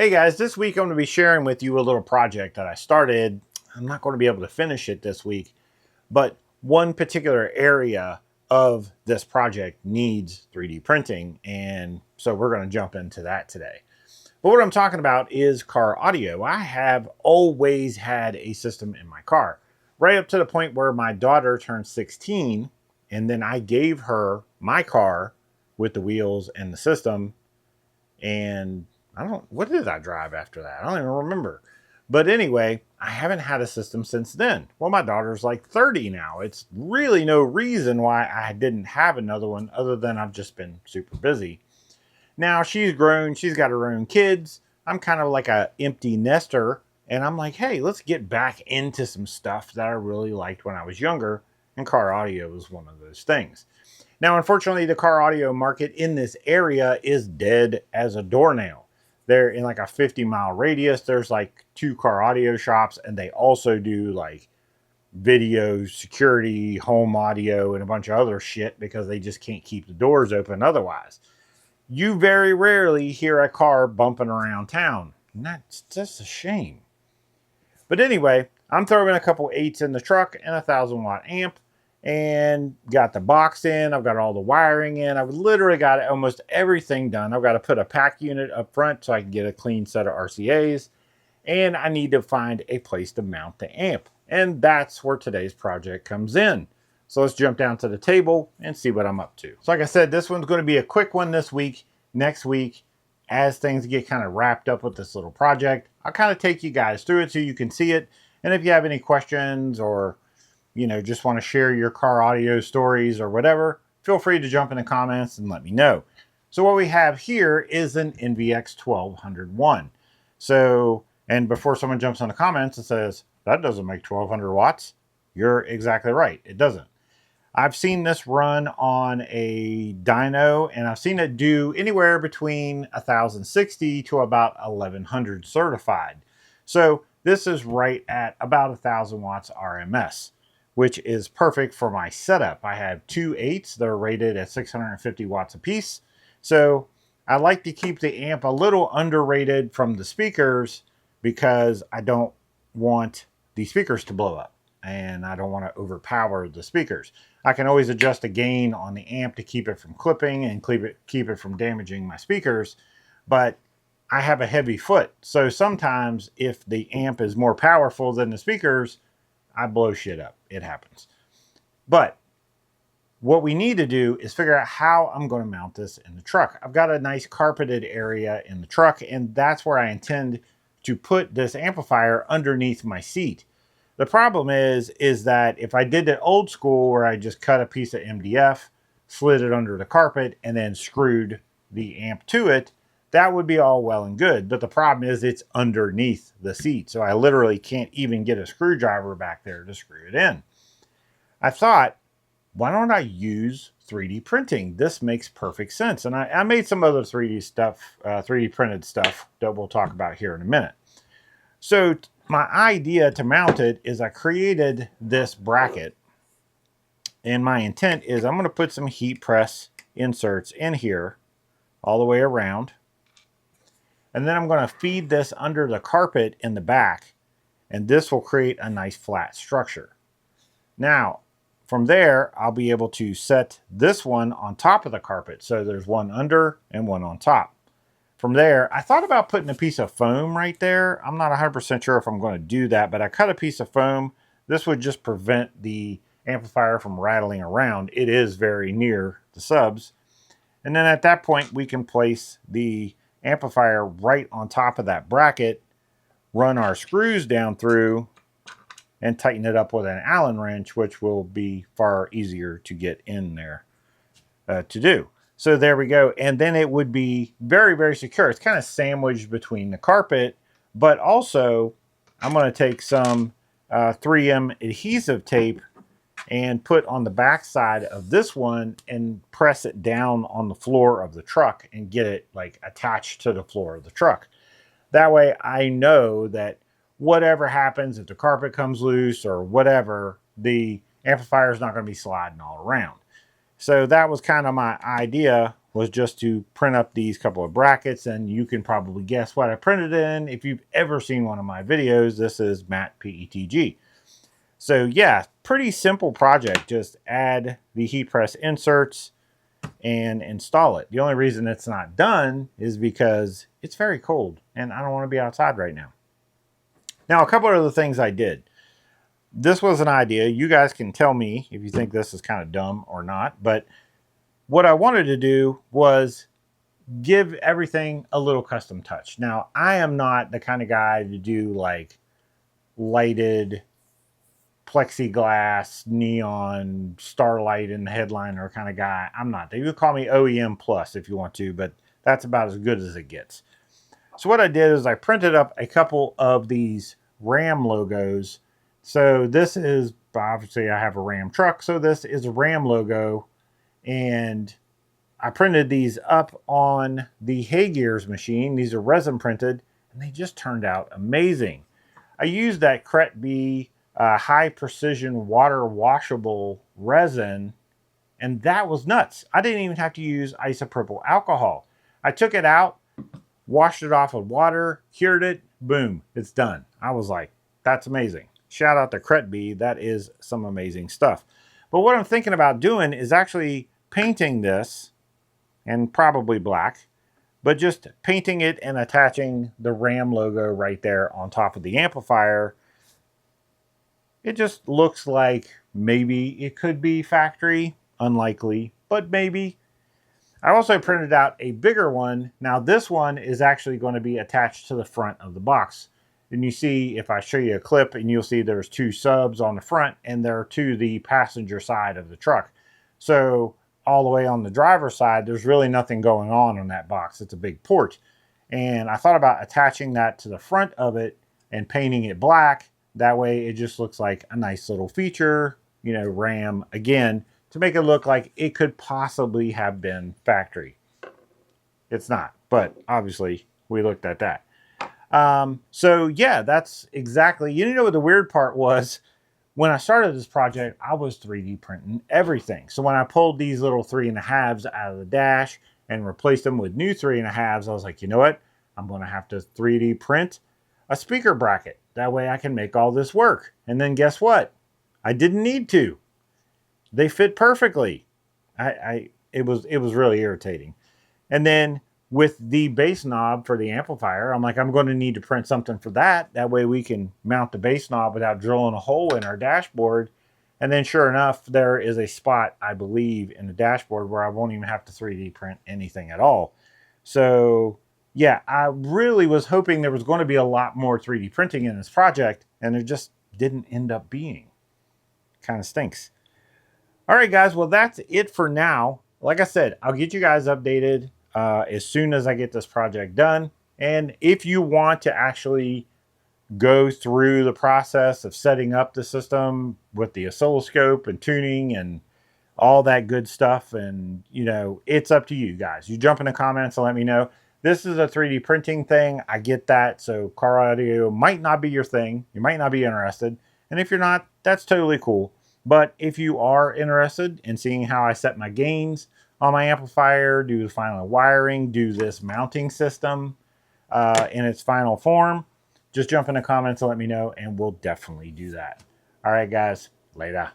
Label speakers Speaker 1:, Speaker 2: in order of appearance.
Speaker 1: Hey guys, this week I'm going to be sharing with you a little project that I started. I'm not going to be able to finish it this week, but one particular area of this project needs 3D printing, and so we're going to jump into that today. But what I'm talking about is car audio. I have always had a system in my car, right up to the point where my daughter turned 16, and then I gave her my car with the wheels and the system, and what did I drive after that? I don't even remember. But anyway, I haven't had a system since then. Well, my daughter's like 30 now. It's really no reason why I didn't have another one other than I've just been super busy. Now she's grown, she's got her own kids. I'm kind of like a empty nester, and I'm like, hey, let's get back into some stuff that I really liked when I was younger, and car audio was one of those things. Now, unfortunately, the car audio market in this area is dead as a doornail. They're in like a 50-mile radius. There's like 2 car audio shops, and they also do like video security, home audio, and a bunch of other shit because they just can't keep the doors open otherwise. You very rarely hear a car bumping around town, and that's just a shame. But anyway, I'm throwing a couple 8s in the truck and a 1,000-watt amp, and got the box in. I've got all the wiring in. I've literally got almost everything done. I've got to put a pack unit up front so I can get a clean set of RCAs, and I need to find a place to mount the amp, and that's where today's project comes in. So let's jump down to the table and see what I'm up to. So like I said, this one's going to be a quick one this week. Next week, as things get kind of wrapped up with this little project, I'll kind of take you guys through it so you can see it. And if you have any questions or just want to share your car audio stories or whatever, feel free to jump in the comments and let me know. So what we have here is an NVX 1201. So, and before someone jumps in the comments and says, that doesn't make 1200 watts, you're exactly right. It doesn't. I've seen this run on a dyno, and I've seen it do anywhere between 1060 to about 1100 certified. So this is right at about 1000 watts RMS, which is perfect for my setup. I have 2 8s that are rated at 650 watts apiece. So I like to keep the amp a little underrated from the speakers because I don't want the speakers to blow up, and I don't want to overpower the speakers. I can always adjust the gain on the amp to keep it from clipping and keep it from damaging my speakers, but I have a heavy foot. So sometimes if the amp is more powerful than the speakers, I blow shit up. It happens. But what we need to do is figure out how I'm going to mount this in the truck. I've got a nice carpeted area in the truck, and that's where I intend to put this amplifier underneath my seat. The problem is that if I did it old school where I just cut a piece of MDF, slid it under the carpet, and then screwed the amp to it, that would be all well and good. But the problem is it's underneath the seat. So I literally can't even get a screwdriver back there to screw it in. I thought, why don't I use 3D printing? This makes perfect sense. And I made some other 3D printed stuff that we'll talk about here in a minute. So my idea to mount it is I created this bracket, and my intent is I'm going to put some heat press inserts in here all the way around, and then I'm going to feed this under the carpet in the back, and this will create a nice flat structure. Now from there I'll be able to set this one on top of the carpet, so there's one under and one on top. From there, I thought about putting a piece of foam right there. I'm not 100% sure if I'm going to do that, but I cut a piece of foam. This would just prevent the amplifier from rattling around. It is very near the subs. And then at that point, we can place the amplifier right on top of that bracket, run our screws down through, and tighten it up with an Allen wrench, which will be far easier to get in there to do. So there we go. And then it would be very, very secure. It's kind of sandwiched between the carpet, but also I'm going to take some 3M adhesive tape and put on the back side of this one and press it down on the floor of the truck and get it like attached to the floor of the truck. That way I know that whatever happens, if the carpet comes loose or whatever, the amplifier is not going to be sliding all around. So that was kind of my idea was just to print up these couple of brackets, and you can probably guess what I printed in. If you've ever seen one of my videos, this is matte PETG. So yeah, pretty simple project. Just add the heat press inserts and install it. The only reason it's not done is because it's very cold and I don't want to be outside right now. Now, a couple of other things I did. This was an idea. You guys can tell me if you think this is kind of dumb or not, but what I wanted to do was give everything a little custom touch. Now, I am not the kind of guy to do like lighted plexiglass, neon, starlight in the headliner kind of guy. I'm not. You could call me OEM plus if you want to, but that's about as good as it gets. So what I did is I printed up a couple of these Ram logos. So this is, obviously I have a Ram truck, so this is a Ram logo, and I printed these up on the Hay Gears machine. These are resin printed, and they just turned out amazing. I used that Cret B high precision water washable resin, and that was nuts. I didn't even have to use isopropyl alcohol. I took it out, washed it off with water, cured it, boom, it's done. I was like, that's amazing. Shout out to Cret B, that is some amazing stuff. But what I'm thinking about doing is actually painting this, and probably black, but just painting it and attaching the Ram logo right there on top of the amplifier. It just looks like maybe it could be factory, unlikely, but maybe. I also printed out a bigger one. Now this one is actually going to be attached to the front of the box. And you see, if I show you a clip, and you'll see there's two subs on the front and they're to the passenger side of the truck. So all the way on the driver's side, there's really nothing going on that box. It's a big port. And I thought about attaching that to the front of it and painting it black. That way it just looks like a nice little feature, you know, Ram again, to make it look like it could possibly have been factory. It's not, but obviously we looked at that. So yeah, that's exactly, you know what the weird part was? When I started this project, I was 3D printing everything. So when I pulled these little 3.5s out of the dash and replaced them with new 3.5s, I was like, you know what? I'm going to have to 3D print a speaker bracket. That way I can make all this work. And then guess what? I didn't need to. They fit perfectly. It was really irritating. And then with the bass knob for the amplifier, I'm like, I'm going to need to print something for that. That way we can mount the bass knob without drilling a hole in our dashboard. And then sure enough, there is a spot, I believe, in the dashboard where I won't even have to 3D print anything at all. So yeah, I really was hoping there was going to be a lot more 3D printing in this project, and there just didn't end up being. Kind of stinks. All right, guys, well, that's it for now. Like I said, I'll get you guys updated as soon as I get this project done. And if you want to actually go through the process of setting up the system with the oscilloscope and tuning and all that good stuff, and you know, it's up to you guys. You jump in the comments and let me know. This is a 3D printing thing. I get that. So car audio might not be your thing. You might not be interested. And if you're not, that's totally cool. But if you are interested in seeing how I set my gains on my amplifier, do the final wiring, do this mounting system in its final form, just jump in the comments and let me know, and we'll definitely do that. All right, guys, later.